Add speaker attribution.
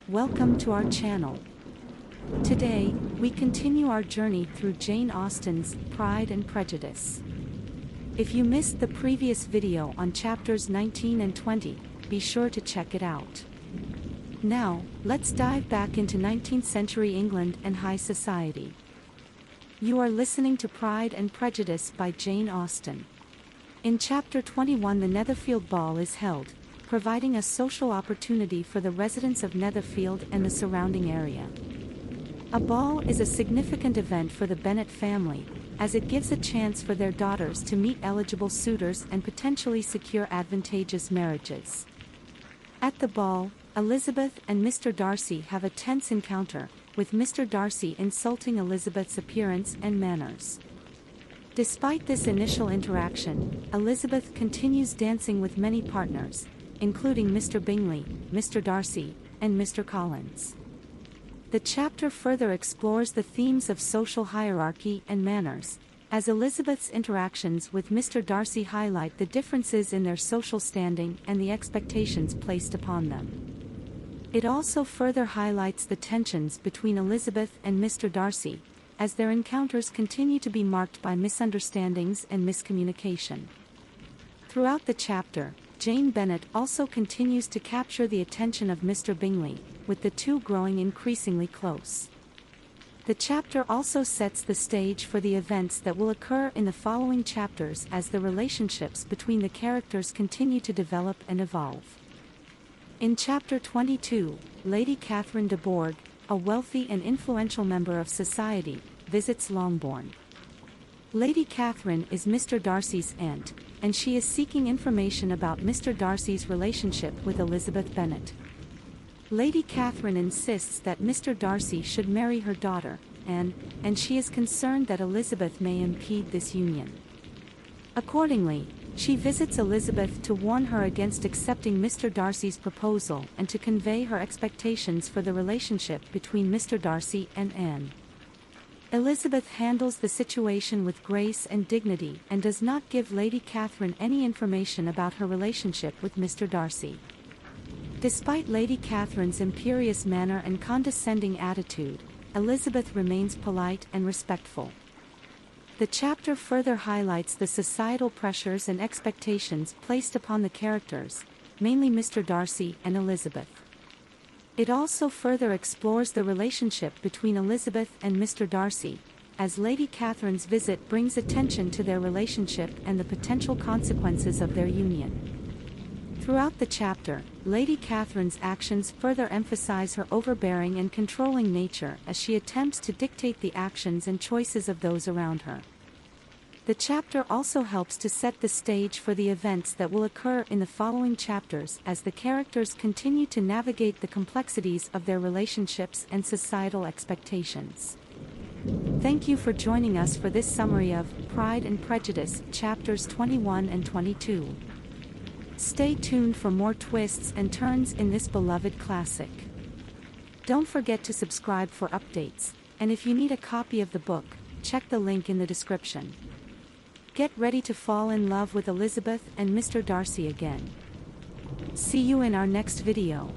Speaker 1: Welcome to our channel. Today, we continue our journey through Jane Austen's Pride and Prejudice. If you missed the previous video on chapters 19 and 20, be sure to check it out. Now, let's dive back into 19th century England and high society. You are listening to Pride and Prejudice by Jane Austen. In chapter 21, the Netherfield Ball is held, providing a social opportunity for the residents of Netherfield and the surrounding area. A ball is a significant event for the Bennet family, as it gives a chance for their daughters to meet eligible suitors and potentially secure advantageous marriages. At the ball, Elizabeth and Mr. Darcy have a tense encounter, with Mr. Darcy insulting Elizabeth's appearance and manners. Despite this initial interaction, Elizabeth continues dancing with many partners, including Mr. Bingley, Mr. Darcy, and Mr. Collins. The chapter further explores the themes of social hierarchy and manners, as Elizabeth's interactions with Mr. Darcy highlight the differences in their social standing and the expectations placed upon them. It also further highlights the tensions between Elizabeth and Mr. Darcy, as their encounters continue to be marked by misunderstandings and miscommunication. Throughout the chapter, Jane Bennet also continues to capture the attention of Mr. Bingley, with the two growing increasingly close. The chapter also sets the stage for the events that will occur in the following chapters as the relationships between the characters continue to develop and evolve. In chapter 22, Lady Catherine de Bourgh, a wealthy and influential member of society, visits Longbourn. Lady Catherine is Mr. Darcy's aunt, and she is seeking information about Mr. Darcy's relationship with Elizabeth Bennet. Lady Catherine insists that Mr. Darcy should marry her daughter, and she is concerned that Elizabeth may impede this union. Accordingly, she visits Elizabeth to warn her against accepting Mr. Darcy's proposal and to convey her expectations for the relationship between Mr. Darcy and Anne. Elizabeth handles the situation with grace and dignity and does not give Lady Catherine any information about her relationship with Mr. Darcy. Despite Lady Catherine's imperious manner and condescending attitude, Elizabeth remains polite and respectful. The chapter further highlights the societal pressures and expectations placed upon the characters, mainly Mr. Darcy and Elizabeth. It also further explores the relationship between Elizabeth and Mr. Darcy, as Lady Catherine's visit brings attention to their relationship and the potential consequences of their union. Throughout the chapter, Lady Catherine's actions further emphasize her overbearing and controlling nature as she attempts to dictate the actions and choices of those around her. The chapter also helps to set the stage for the events that will occur in the following chapters as the characters continue to navigate the complexities of their relationships and societal expectations. Thank you for joining us for this summary of Pride and Prejudice, chapters 21 and 22. Stay tuned for more twists and turns in this beloved classic. Don't forget to subscribe for updates, and if you need a copy of the book, check the link in the description. Get ready to fall in love with Elizabeth and Mr. Darcy again. See you in our next video.